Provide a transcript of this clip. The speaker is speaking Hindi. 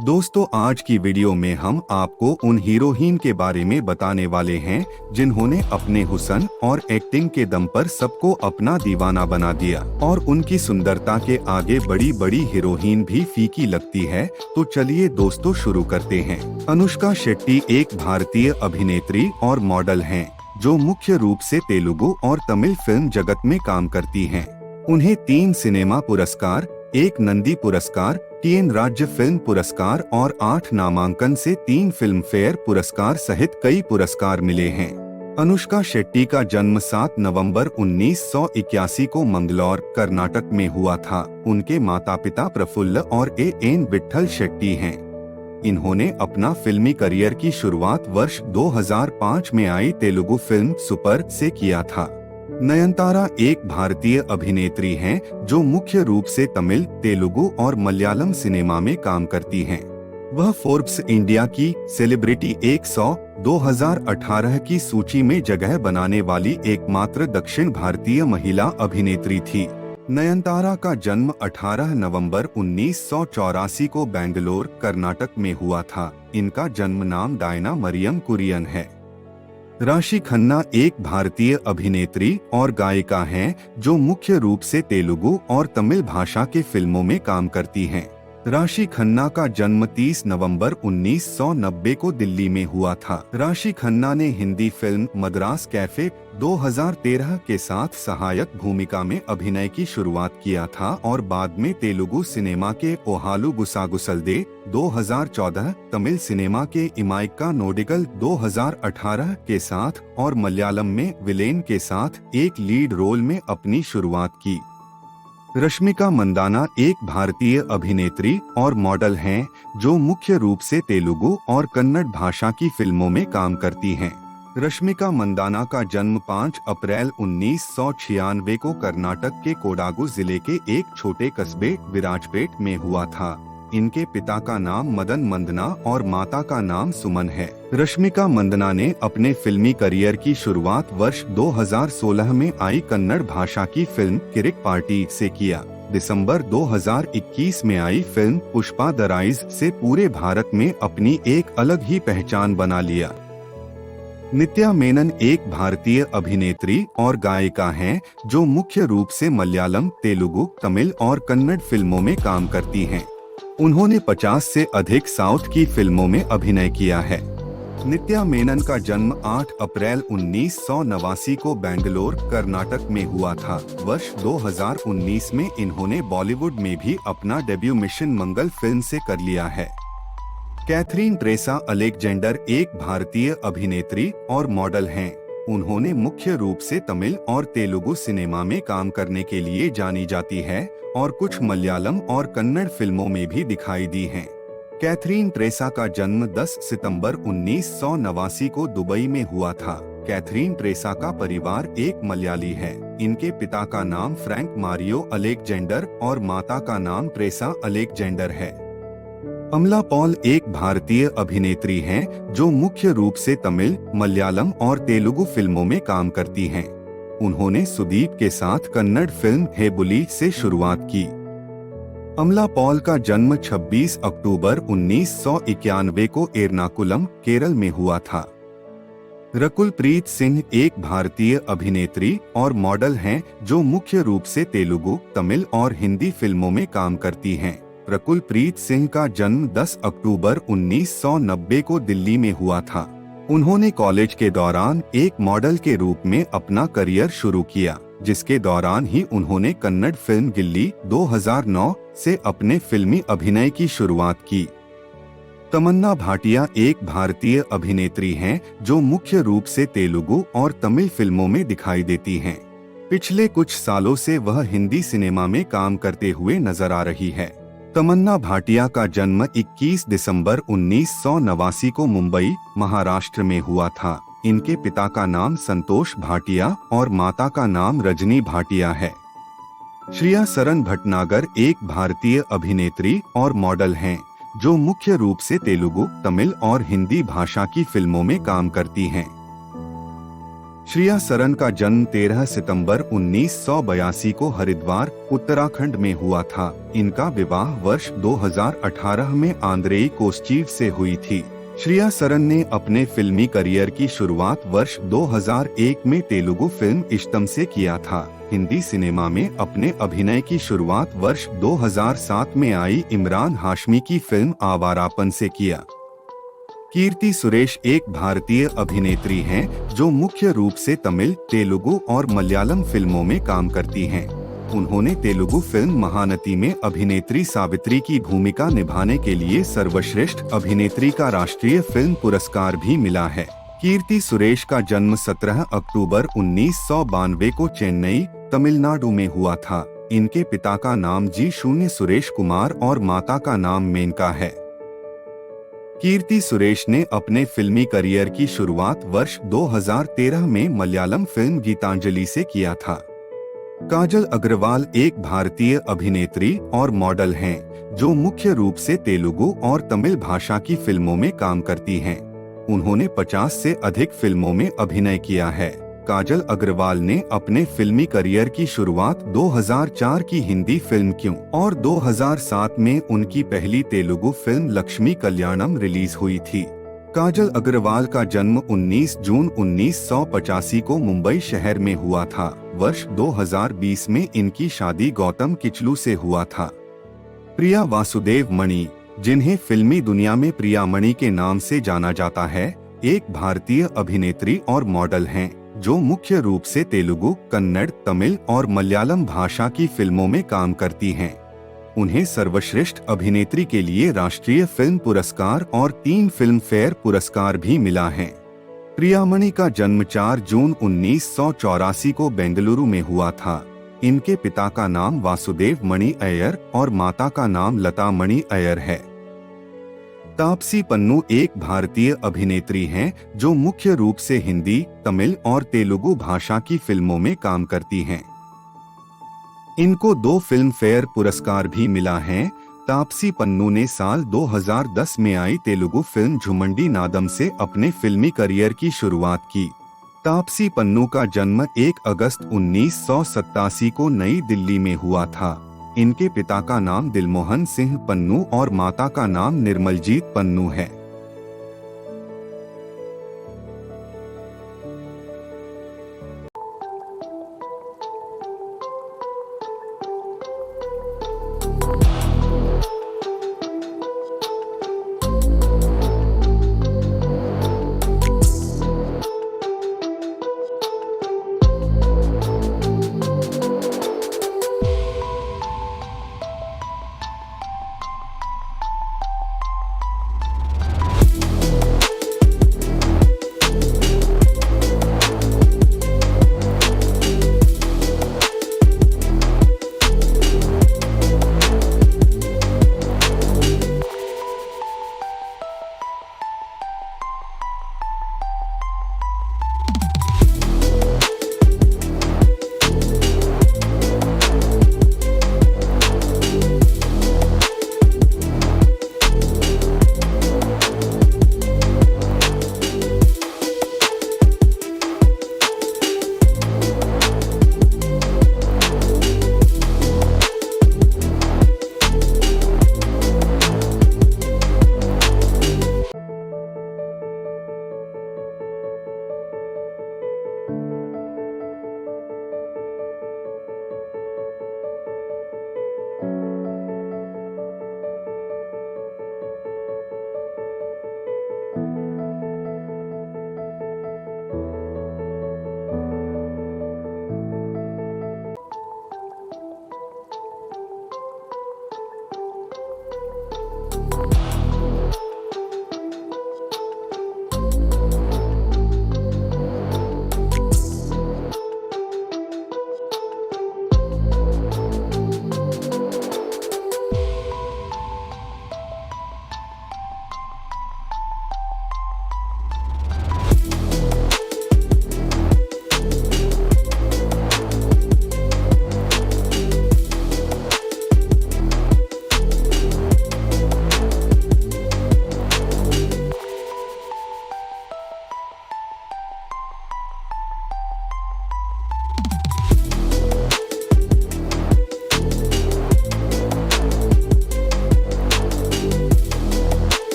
दोस्तों, आज की वीडियो में हम आपको उन हीरोइन के बारे में बताने वाले हैं जिन्होंने अपने हुस्न और एक्टिंग के दम पर सबको अपना दीवाना बना दिया और उनकी सुंदरता के आगे बड़ी बड़ी हीरोइन भी फीकी लगती है। तो चलिए दोस्तों शुरू करते हैं। अनुष्का शेट्टी एक भारतीय अभिनेत्री और मॉडल हैं जो मुख्य रूप से तेलुगु और तमिल फिल्म जगत में काम करती हैं। उन्हें 3 सिनेमा पुरस्कार, 1 नंदी पुरस्कार, 3 राज्य फिल्म पुरस्कार और 8 नामांकन से 3 फिल्म फेयर पुरस्कार सहित कई पुरस्कार मिले हैं। अनुष्का शेट्टी का जन्म 7 नवंबर 1981 को मंगलौर, कर्नाटक में हुआ था। उनके माता पिता प्रफुल्ल और एन विट्ठल शेट्टी हैं। इन्होंने अपना फिल्मी करियर की शुरुआत वर्ष 2005 में आई तेलुगु फिल्म सुपर से किया था। नयनतारा एक भारतीय अभिनेत्री हैं जो मुख्य रूप से तमिल, तेलुगु और मलयालम सिनेमा में काम करती हैं। वह फोर्ब्स इंडिया की सेलिब्रिटी 100 2018 की सूची में जगह बनाने वाली एकमात्र दक्षिण भारतीय महिला अभिनेत्री थी। नयनतारा का जन्म 18 नवंबर 1984 को बेंगलोर, कर्नाटक में हुआ था। इनका जन्म नाम डायना मरियम कुरियन है। राशि खन्ना एक भारतीय अभिनेत्री और गायिका हैं जो मुख्य रूप से तेलुगु और तमिल भाषा के फिल्मों में काम करती हैं। राशि खन्ना का जन्म 30 नवंबर 1990 को दिल्ली में हुआ था। राशि खन्ना ने हिंदी फिल्म मद्रास कैफे 2013 के साथ सहायक भूमिका में अभिनय की शुरुआत किया था और बाद में तेलुगु सिनेमा के ओहालू गुसागुसलदे 2014, तमिल सिनेमा के इमाइक्का नोडिगल 2018 के साथ और मलयालम में विलेन के साथ एक लीड रोल में अपनी शुरुआत की। रश्मिका मंदाना एक भारतीय अभिनेत्री और मॉडल हैं जो मुख्य रूप से तेलुगु और कन्नड़ भाषा की फिल्मों में काम करती हैं। रश्मिका मंदाना का जन्म 5 अप्रैल 1996 को कर्नाटक के कोडागु जिले के एक छोटे कस्बे विराजपेट में हुआ था। इनके पिता का नाम मदन मंदना और माता का नाम सुमन है। रश्मिका मंदना ने अपने फिल्मी करियर की शुरुआत वर्ष 2016 में आई कन्नड़ भाषा की फिल्म किरिक पार्टी से किया। दिसंबर 2021 में आई फिल्म पुष्पा द राइज से पूरे भारत में अपनी एक अलग ही पहचान बना लिया। नित्या मेनन एक भारतीय अभिनेत्री और गायिका हैं जो मुख्य रूप से मलयालम, तेलुगु, तमिल और कन्नड़ फिल्मों में काम करती हैं। उन्होंने 50 से अधिक साउथ की फिल्मों में अभिनय किया है। नित्या मेनन का जन्म 8 अप्रैल 1989 को बेंगलोर, कर्नाटक में हुआ था। वर्ष 2019 में इन्होंने बॉलीवुड में भी अपना डेब्यू मिशन मंगल फिल्म से कर लिया है। कैथरीन ट्रेसा अलेक्जेंडर एक भारतीय अभिनेत्री और मॉडल हैं। उन्होंने मुख्य रूप से तमिल और तेलुगु सिनेमा में काम करने के लिए जानी जाती है और कुछ मलयालम और कन्नड़ फिल्मों में भी दिखाई दी हैं। कैथरीन ट्रेसा का जन्म 10 सितंबर 1989 को दुबई में हुआ था। कैथरीन ट्रेसा का परिवार एक मलयाली है। इनके पिता का नाम फ्रैंक मारियो अलेक्जेंडर और माता का नाम ट्रेसा अलेक्जेंडर है। अमला पॉल एक भारतीय अभिनेत्री हैं जो मुख्य रूप से तमिल, मलयालम और तेलुगु फिल्मों में काम करती हैं। उन्होंने सुदीप के साथ कन्नड़ फिल्म हे बुली से शुरुआत की। अमला पॉल का जन्म 26 अक्टूबर 1991 को एर्नाकुलम, केरल में हुआ था। रकुलप्रीत सिंह एक भारतीय अभिनेत्री और मॉडल हैं जो मुख्य रूप से तेलुगु, तमिल और हिंदी फिल्मों में काम करती हैं। रकुलप्रीत सिंह का जन्म 10 अक्टूबर 1990 को दिल्ली में हुआ था। उन्होंने कॉलेज के दौरान एक मॉडल के रूप में अपना करियर शुरू किया, जिसके दौरान ही उन्होंने कन्नड़ फिल्म गिल्ली 2009 से अपने फिल्मी अभिनय की शुरुआत की। तमन्ना भाटिया एक भारतीय अभिनेत्री हैं जो मुख्य रूप से तेलुगु और तमिल फिल्मों में दिखाई देती हैं। पिछले कुछ सालों से वह हिंदी सिनेमा में काम करते हुए नजर आ रही है। तमन्ना भाटिया का जन्म 21 दिसंबर 1989 को मुंबई, महाराष्ट्र में हुआ था। इनके पिता का नाम संतोष भाटिया और माता का नाम रजनी भाटिया है। श्रिया सरन भटनागर एक भारतीय अभिनेत्री और मॉडल हैं जो मुख्य रूप से तेलुगु, तमिल और हिंदी भाषा की फिल्मों में काम करती हैं। श्रेया सरन का जन्म 13 सितंबर 1982 को हरिद्वार, उत्तराखंड में हुआ था। इनका विवाह वर्ष 2018 में आंद्रेई कोस्चीव से हुई थी। श्रेया सरन ने अपने फिल्मी करियर की शुरुआत वर्ष 2001 में तेलुगु फिल्म इष्टम से किया था। हिंदी सिनेमा में अपने अभिनय की शुरुआत वर्ष 2007 में आई इमरान हाशमी की फिल्म आवारापन से किया। कीर्ति सुरेश एक भारतीय अभिनेत्री हैं जो मुख्य रूप से तमिल, तेलुगु और मलयालम फिल्मों में काम करती हैं। उन्होंने तेलुगु फिल्म महानती में अभिनेत्री सावित्री की भूमिका निभाने के लिए सर्वश्रेष्ठ अभिनेत्री का राष्ट्रीय फिल्म पुरस्कार भी मिला है। कीर्ति सुरेश का जन्म 17 अक्टूबर 1992 को चेन्नई, तमिलनाडु में हुआ था। इनके पिता का नाम जी0 सुरेश कुमार और माता का नाम मेनका है। कीर्ति सुरेश ने अपने फिल्मी करियर की शुरुआत वर्ष 2013 में मलयालम फिल्म गीतांजलि से किया था। काजल अग्रवाल एक भारतीय अभिनेत्री और मॉडल हैं, जो मुख्य रूप से तेलुगु और तमिल भाषा की फिल्मों में काम करती हैं। उन्होंने 50 से अधिक फिल्मों में अभिनय किया है। काजल अग्रवाल ने अपने फिल्मी करियर की शुरुआत 2004 की हिंदी फिल्म क्यों और 2007 में उनकी पहली तेलुगु फिल्म लक्ष्मी कल्याणम रिलीज हुई थी। काजल अग्रवाल का जन्म 19 जून 1985 को मुंबई शहर में हुआ था। वर्ष 2020 में इनकी शादी गौतम किचलू से हुआ था। प्रिया वासुदेव मणि, जिन्हें फिल्मी दुनिया में प्रिया मणि के नाम से जाना जाता है, एक भारतीय अभिनेत्री और मॉडल हैं, जो मुख्य रूप से तेलुगु, कन्नड़, तमिल और मलयालम भाषा की फिल्मों में काम करती हैं। उन्हें सर्वश्रेष्ठ अभिनेत्री के लिए राष्ट्रीय फिल्म पुरस्कार और 3 फिल्म फेयर पुरस्कार भी मिला है। प्रियामणि का जन्म 4 जून 1984 को बेंगलुरु में हुआ था। इनके पिता का नाम वासुदेव मणि अय्यर और माता का नाम लता मणि अय्यर है। तापसी पन्नू एक भारतीय अभिनेत्री हैं, जो मुख्य रूप से हिंदी, तमिल और तेलुगु भाषा की फिल्मों में काम करती हैं। इनको 2 फिल्म फेयर पुरस्कार भी मिला है। तापसी पन्नू ने साल 2010 में आई तेलुगु फिल्म झुमंडी नादम से अपने फिल्मी करियर की शुरुआत की। तापसी पन्नू का जन्म 1 अगस्त 1987 को नई दिल्ली में हुआ था। इनके पिता का नाम दिलमोहन सिंह पन्नू और माता का नाम निर्मलजीत पन्नू है।